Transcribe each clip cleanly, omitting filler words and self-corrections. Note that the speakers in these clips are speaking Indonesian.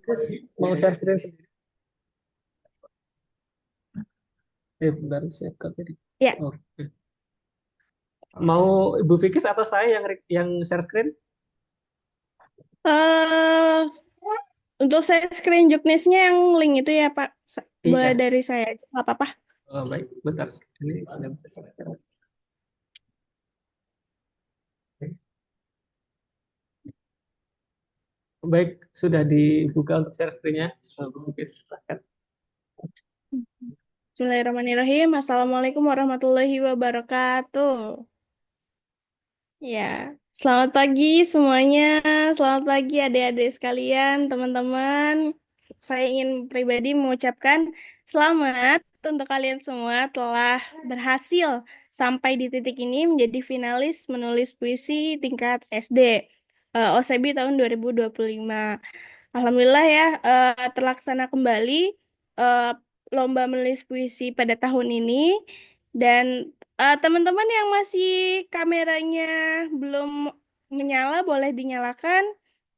Terus mau share screen sendiri? Bentar, saya tadi. Ya, Oke. Mau Ibu Fikis atau saya yang share screen? eh untuk saya screen juknisnya yang link itu ya Pak. Boleh Iya. dari saya aja, nggak apa-apa. Oh, baik, bentar. Ini ada sesuatu. Baik, sudah dibuka untuk share screen-nya. Bu Fikis, silahkan. Bismillahirrahmanirrahim. Assalamualaikum warahmatullahi wabarakatuh. Ya, selamat pagi semuanya. Selamat pagi adik-adik sekalian, teman-teman. Saya ingin pribadi mengucapkan selamat untuk kalian semua telah berhasil sampai di titik ini menjadi finalis menulis puisi tingkat SD OSEBI tahun 2025. Alhamdulillah ya, terlaksana kembali eh, lomba menulis puisi pada tahun ini. Dan teman-teman yang masih kameranya belum menyala, boleh dinyalakan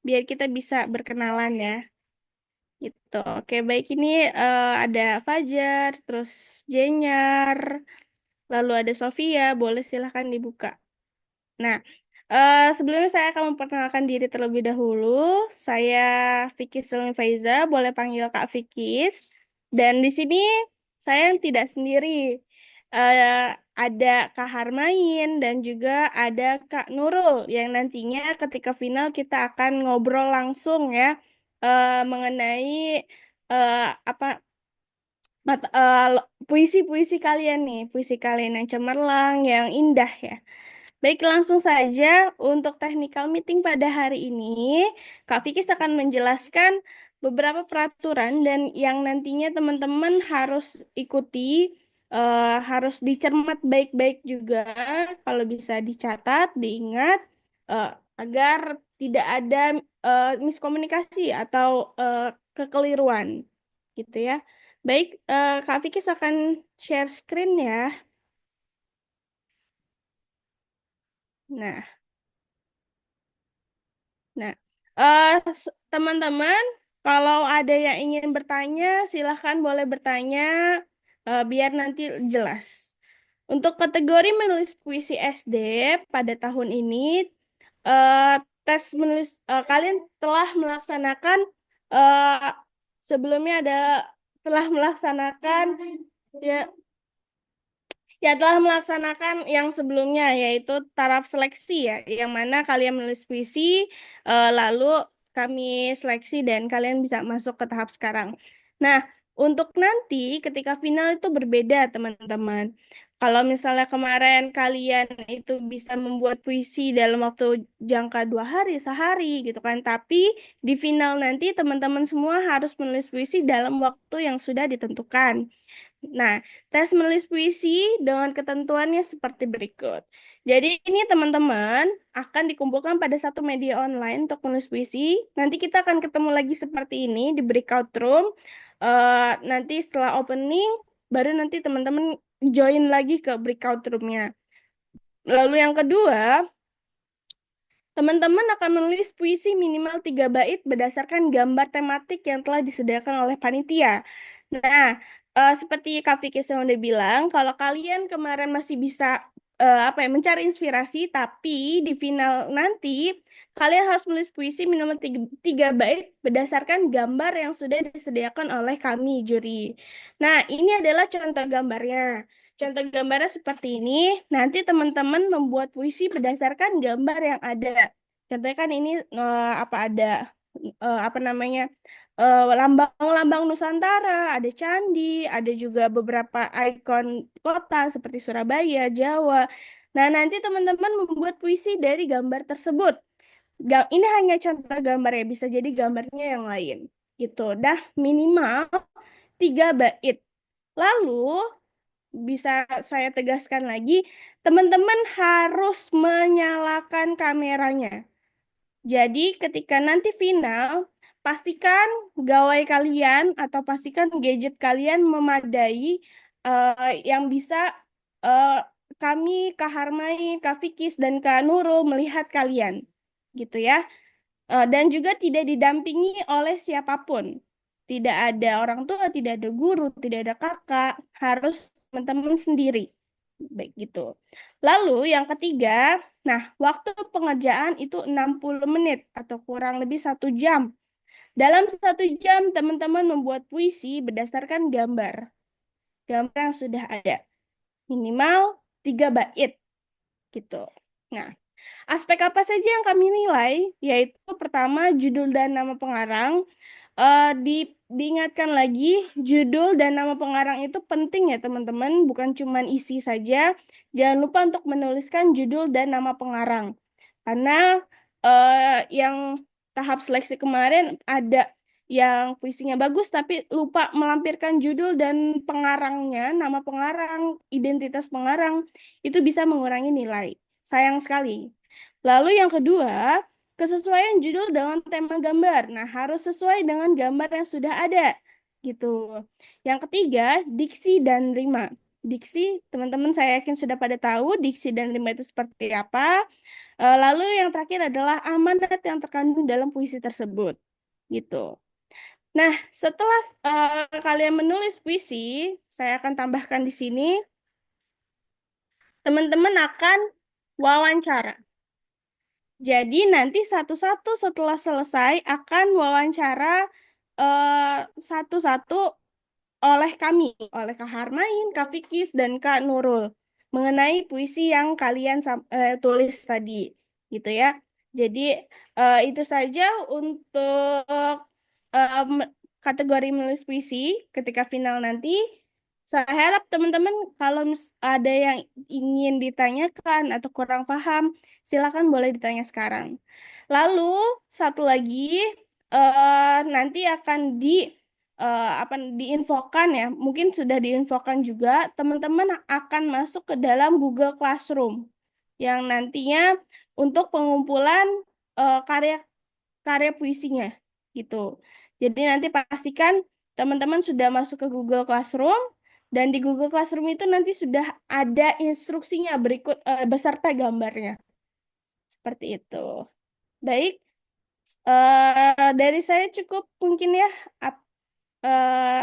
biar kita bisa berkenalan ya. Gitu. Oke, baik ini ada Fajar, terus Jenyar, lalu ada Sofia, boleh silahkan dibuka. Nah, sebelumnya saya akan memperkenalkan diri terlebih dahulu. Saya Fikis Sulmi Faiza, boleh panggil Kak Fikis. Dan di sini saya yang tidak sendiri. Ada Kak Harmain dan juga ada Kak Nurul yang nantinya ketika final kita akan ngobrol langsung ya mengenai apa puisi-puisi kalian nih, puisi kalian yang cemerlang, yang indah ya. Baik, langsung saja untuk technical meeting pada hari ini, Kak Fikis akan menjelaskan beberapa peraturan dan yang nantinya teman-teman harus ikuti, harus dicermat baik-baik juga, kalau bisa dicatat, diingat, eh, agar tidak ada miskomunikasi atau kekeliruan, gitu ya. Baik, Kak Fikis akan share screen ya. Nah. Nah, teman-teman, kalau ada yang ingin bertanya, silahkan boleh bertanya, biar nanti jelas. Untuk kategori menulis puisi SD pada tahun ini, eh, tes menulis kalian telah melaksanakan eh, sebelumnya ada telah melaksanakan ya ya, telah melaksanakan yang sebelumnya, yaitu taraf seleksi ya, yang mana kalian menulis puisi, lalu kami seleksi dan kalian bisa masuk ke tahap sekarang. Nah, untuk nanti ketika final itu berbeda, teman-teman. Kalau misalnya kemarin kalian itu bisa membuat puisi dalam waktu jangka 2 hari, sehari gitu kan, tapi di final nanti teman-teman semua harus menulis puisi dalam waktu yang sudah ditentukan. Nah, tes menulis puisi dengan ketentuannya seperti berikut. Jadi ini teman-teman akan dikumpulkan pada satu media online untuk menulis puisi. Nanti kita akan ketemu lagi seperti ini di breakout room. Nanti setelah opening, baru nanti teman-teman join lagi ke breakout roomnya. Lalu yang kedua, teman-teman akan menulis puisi minimal 3 bait berdasarkan gambar tematik yang telah disediakan oleh panitia. Nah, seperti Kak Fikri yang udah bilang, kalau kalian kemarin masih bisa apa ya mencari inspirasi, tapi di final nanti kalian harus menulis puisi minimal 3 bait berdasarkan gambar yang sudah disediakan oleh kami juri. Nah, ini adalah contoh gambarnya. Contoh gambarnya seperti ini. Nanti teman-teman membuat puisi berdasarkan gambar yang ada. Contohnya kan ini apa ada apa namanya lambang-lambang Nusantara, ada candi, ada juga beberapa ikon kota seperti Surabaya, Jawa. Nah, nanti teman-teman membuat puisi dari gambar tersebut. Ini hanya contoh gambar ya, bisa jadi gambarnya yang lain. Gitu. Dah minimal 3 bait. Lalu bisa saya tegaskan lagi, teman-teman harus menyalakan kameranya. Jadi ketika nanti final, pastikan gawai kalian atau pastikan gadget kalian memadai yang bisa eh, kami, Kak Harmai, Kak Fikis, dan Kak Nurul melihat kalian. Gitu ya. Dan juga tidak didampingi oleh siapapun. Tidak ada orang tua, tidak ada guru, tidak ada kakak, harus teman-teman sendiri. Baik gitu. Lalu yang ketiga, nah waktu pengerjaan itu 60 menit atau kurang lebih 1 jam. Dalam 1 jam, teman-teman membuat puisi berdasarkan gambar. Gambar yang sudah ada. Minimal 3 bait gitu. Nah, aspek apa saja yang kami nilai? Yaitu pertama, judul dan nama pengarang. Diingatkan lagi, judul dan nama pengarang itu penting ya teman-teman, bukan cuma isi saja. Jangan lupa untuk menuliskan judul dan nama pengarang. Karena yang tahap seleksi kemarin ada yang puisinya bagus tapi lupa melampirkan judul dan pengarangnya, nama pengarang, identitas pengarang, itu bisa mengurangi nilai. Sayang sekali. Lalu yang kedua, kesesuaian judul dengan tema gambar. Nah, harus sesuai dengan gambar yang sudah ada. Gitu. Yang ketiga, diksi dan rima. Diksi, teman-teman saya yakin sudah pada tahu diksi dan rima itu seperti apa. Lalu yang terakhir adalah amanat yang terkandung dalam puisi tersebut. Gitu. Nah, setelah kalian menulis puisi, saya akan tambahkan di sini, teman-teman akan wawancara. Jadi nanti satu-satu setelah selesai akan wawancara satu-satu oleh kami, oleh Kak Harmain, Kak Fikis, dan Kak Nurul mengenai puisi yang kalian tulis tadi, gitu ya. Jadi itu saja untuk kategori menulis puisi ketika final nanti. Saya harap teman-teman kalau ada yang ingin ditanyakan atau kurang paham, silakan boleh ditanya sekarang. Lalu satu lagi nanti akan apa diinfokan ya, mungkin sudah diinfokan juga, teman-teman akan masuk ke dalam Google Classroom yang nantinya untuk pengumpulan karya puisinya gitu. Jadi nanti pastikan teman-teman sudah masuk ke Google Classroom dan di Google Classroom itu nanti sudah ada instruksinya berikut beserta gambarnya. Seperti itu. Baik, dari saya cukup mungkin ya.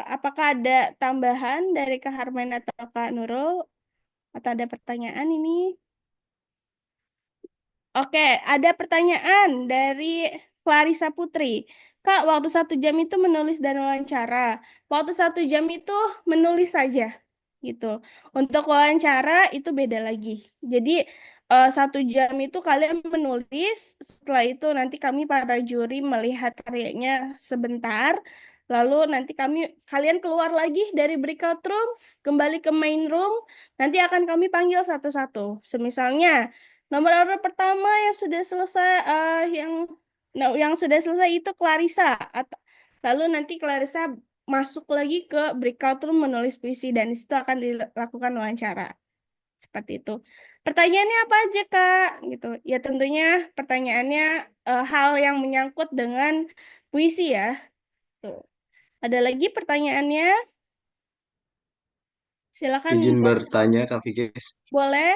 Apakah ada tambahan dari Kak Harmain atau Kak Nurul? Atau ada pertanyaan ini? Oke, ada pertanyaan dari Clarissa Putri. Kak, waktu 1 jam itu menulis dan wawancara. Waktu 1 jam itu menulis saja, gitu. Untuk wawancara itu beda lagi. Jadi 1 jam itu kalian menulis. Setelah itu nanti kami para juri melihat karyanya sebentar. Lalu nanti kalian keluar lagi dari breakout room, kembali ke main room. Nanti akan kami panggil satu-satu. Semisalnya nomor urut pertama yang sudah selesai yang sudah selesai itu Clarissa. Lalu nanti Clarissa masuk lagi ke breakout room menulis puisi dan di situ akan dilakukan wawancara. Seperti itu. Pertanyaannya apa aja, Kak? Gitu. Ya tentunya pertanyaannya hal yang menyangkut dengan puisi ya. Tuh. Ada lagi pertanyaannya? Silakan Izin monggo. bertanya, Kak Fikis. Boleh?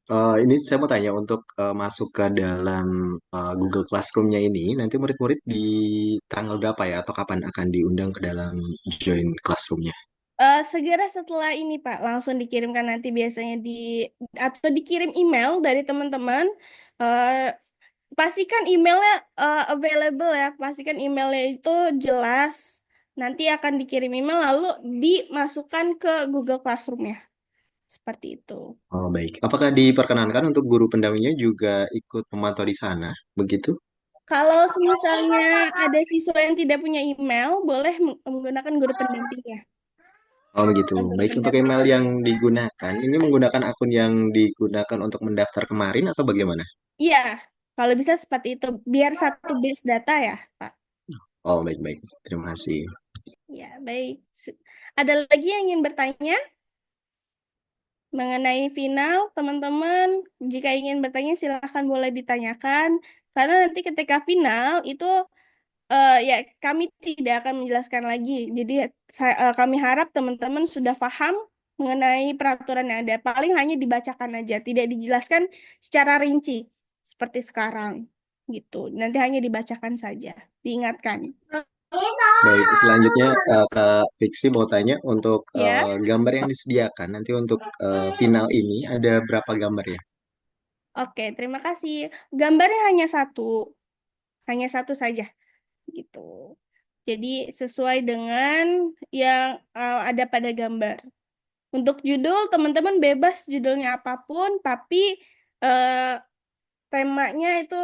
Ini saya mau tanya untuk masuk ke dalam Google Classroom-nya ini, nanti murid-murid di tanggal berapa ya, atau kapan akan diundang ke dalam join classroom-nya? Segera setelah ini Pak, langsung dikirimkan nanti biasanya atau dikirim email dari teman-teman. Eh, Pastikan emailnya available ya, pastikan emailnya itu jelas. Nanti akan dikirim email lalu dimasukkan ke Google Classroom-nya. Seperti itu. Oh, baik. Apakah diperkenankan untuk guru pendampingnya juga ikut memantau di sana? Begitu? Kalau misalnya ada siswa yang tidak punya email, boleh menggunakan guru pendampingnya. Oh, begitu. Guru Baik, untuk pendamping. email yang digunakan, ini menggunakan akun yang digunakan untuk mendaftar kemarin atau bagaimana? Iya, kalau bisa seperti itu, biar satu base data ya, Pak. Oh, baik-baik. Terima kasih. Ya, baik. Ada lagi yang ingin bertanya mengenai final, teman-teman? Jika ingin bertanya, silahkan boleh ditanyakan. Karena nanti ketika final itu ya kami tidak akan menjelaskan lagi. Jadi kami harap teman-teman sudah paham mengenai peraturan yang ada. Paling hanya dibacakan aja, tidak dijelaskan secara rinci seperti sekarang. gitu. Nanti hanya dibacakan saja, diingatkan. Baik, selanjutnya Kak Fiksi mau tanya untuk Ya, gambar yang disediakan nanti untuk final ini ada berapa gambar ya? oke, terima kasih. Gambarnya hanya satu saja, gitu. Jadi sesuai dengan yang ada pada gambar. Untuk judul, teman-teman bebas judulnya apapun, tapi eh, temanya itu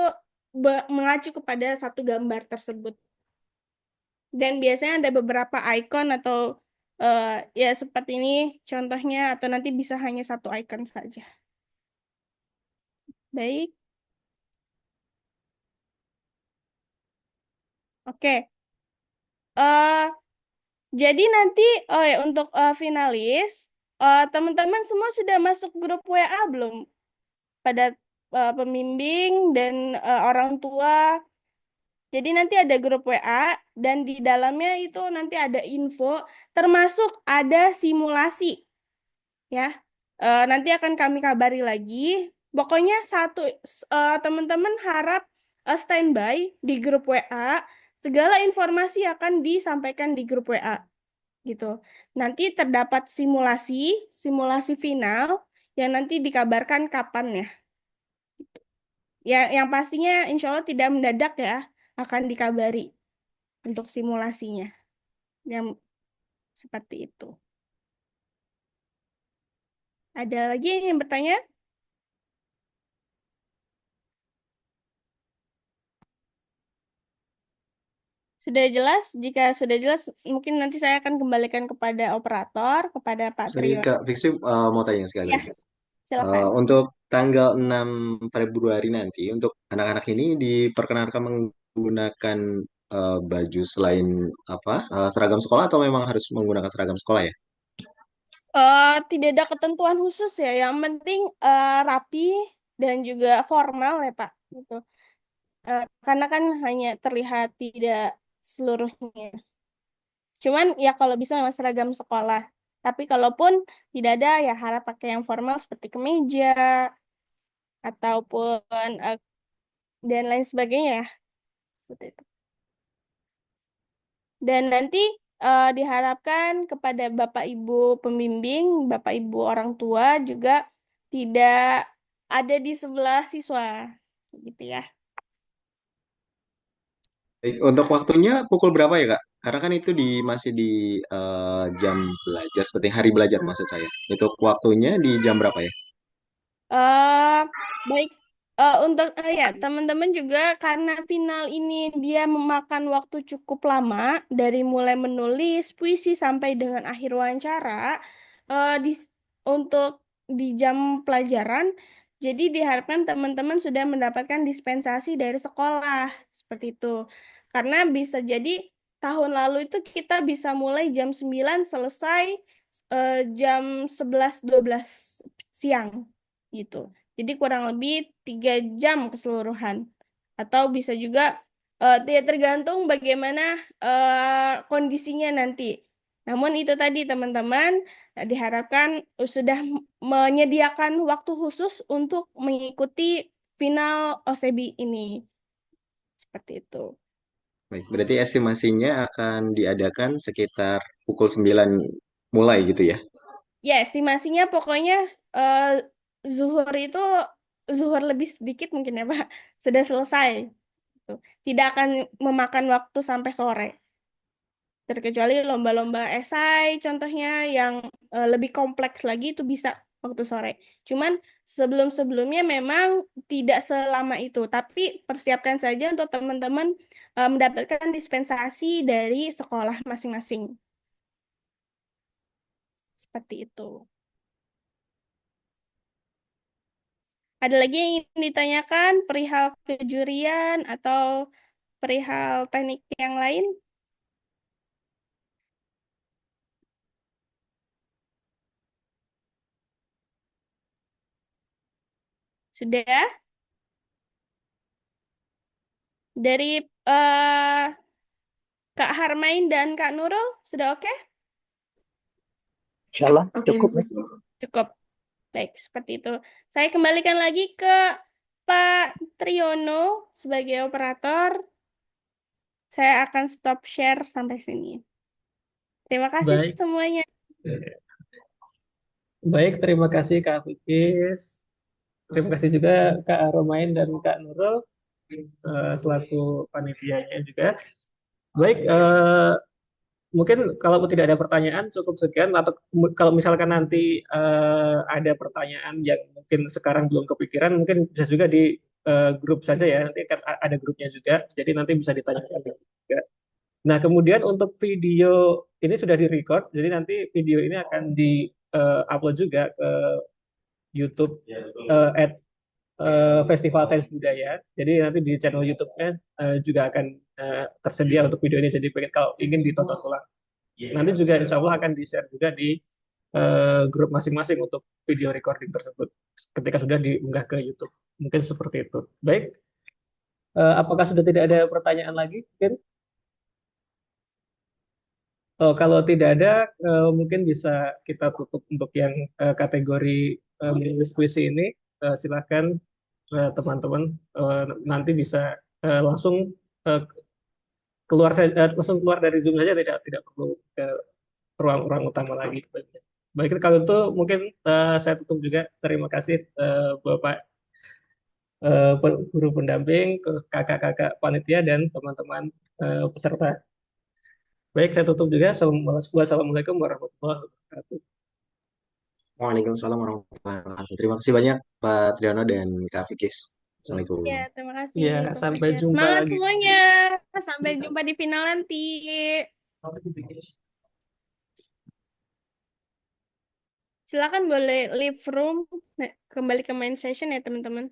mengacu kepada satu gambar tersebut. Dan biasanya ada beberapa icon atau ya seperti ini contohnya, atau nanti bisa hanya satu icon saja. Baik, oke. eh jadi nanti, oh ya, untuk finalis, teman-teman semua sudah masuk grup WA belum? Pada pembimbing dan orang tua. Jadi nanti ada grup WA dan di dalamnya itu nanti ada info, termasuk ada simulasi, ya. Nanti akan kami kabari lagi. Pokoknya teman-teman harap standby di grup WA. Segala informasi akan disampaikan di grup WA, gitu. Nanti terdapat simulasi final yang nanti dikabarkan kapan ya. Yang pastinya insya Allah tidak mendadak ya, akan dikabari untuk simulasinya. Yang seperti itu. Ada lagi yang bertanya? Sudah jelas? Jika sudah jelas, mungkin nanti saya akan kembalikan kepada operator, kepada Pak Sorry Trio. Kak Fiksi mau tanya sekali Ya, lagi. silakan. Untuk tanggal 6 Februari nanti untuk anak-anak ini diperkenankan menggunakan baju selain apa seragam sekolah atau memang harus menggunakan seragam sekolah ya? Tidak ada ketentuan khusus ya, yang penting rapi dan juga formal ya Pak. Gitu. Karena kan hanya terlihat tidak seluruhnya. Cuman ya kalau bisa memang seragam sekolah. Tapi kalaupun tidak ada ya harap pakai yang formal seperti kemeja ataupun dan lain sebagainya ya. Seperti itu. Dan nanti diharapkan kepada Bapak Ibu pembimbing, Bapak Ibu orang tua juga tidak ada di sebelah siswa, gitu ya. Baik, untuk waktunya pukul berapa ya Kak? Karena kan itu masih di jam belajar seperti hari belajar maksud saya. Itu waktunya di jam berapa ya? eh Baik, untuk ya teman-teman juga karena final ini dia memakan waktu cukup lama dari mulai menulis puisi sampai dengan akhir wawancara untuk di jam pelajaran, jadi diharapkan teman-teman sudah mendapatkan dispensasi dari sekolah seperti itu. Karena bisa jadi tahun lalu itu kita bisa mulai jam 9 selesai jam 11 12 siang gitu. Jadi kurang lebih 3 jam keseluruhan. Atau bisa juga tergantung bagaimana kondisinya nanti. Namun itu tadi teman-teman diharapkan sudah menyediakan waktu khusus untuk mengikuti final OSEBI ini. Seperti itu. Baik, berarti estimasinya akan diadakan sekitar pukul 9 mulai gitu ya. Ya, estimasinya pokoknya eh, zuhur itu zuhur lebih sedikit mungkin ya Pak. Sudah selesai. Tuh. Tidak akan memakan waktu sampai sore. Terkecuali lomba-lomba esai contohnya yang lebih kompleks lagi itu bisa waktu sore. Cuman sebelum-sebelumnya memang tidak selama itu, tapi persiapkan saja untuk teman-teman mendapatkan dispensasi dari sekolah masing-masing. Seperti itu. Ada lagi yang ingin ditanyakan perihal kejurian atau perihal teknik yang lain? Sudah? Dari Kak Harmain dan Kak Nurul, sudah oke? Insya Allah Oke, cukup, Miss. Miss. Cukup. Baik, seperti itu. Saya kembalikan lagi ke Pak Triyono sebagai operator, saya akan stop share sampai sini. Terima kasih Baik, semuanya. baik. Terima kasih Kak Fikis. Terima kasih juga Kak Romain dan Kak Nurul selaku panitianya juga. Baik, mungkin kalau tidak ada pertanyaan cukup sekian atau kalau misalkan nanti ada pertanyaan yang mungkin sekarang belum kepikiran mungkin bisa juga di grup saja ya nanti kan ada grupnya juga jadi nanti bisa ditanyakan juga. Nah kemudian untuk video ini sudah direcord jadi nanti video ini akan di upload juga ke YouTube at Festival Sains Budaya. Jadi nanti di channel YouTube-nya juga akan tersedia untuk video ini. Jadi pengen kalau ingin ditonton ulang. Nanti juga insya Allah akan di-share juga di grup masing-masing untuk video recording tersebut ketika sudah diunggah ke YouTube. Mungkin seperti itu. Baik, apakah sudah tidak ada pertanyaan lagi? Mungkin kalau tidak ada, mungkin bisa kita tutup untuk yang kategori menulis puisi ini. Silakan teman-teman nanti bisa langsung eh, langsung keluar dari Zoom saja tidak perlu ke ruang-ruang utama lagi. Baik, kalau itu mungkin saya tutup juga. Terima kasih Bapak guru pendamping, kakak-kakak panitia dan teman-teman peserta. Baik, saya tutup juga. Wassalamualaikum warahmatullahi wabarakatuh. Waalaikumsalam warahmatullahi wabarakatuh. Terima kasih banyak Pak Triyono dan Kak Fikis. Ya, Assalamualaikum. terima kasih Ya, Pak sampai Fajar. jumpa Semangat lagi. semuanya. Sampai jumpa di final nanti. Silakan boleh leave room. Nah, kembali ke main session ya, teman-teman.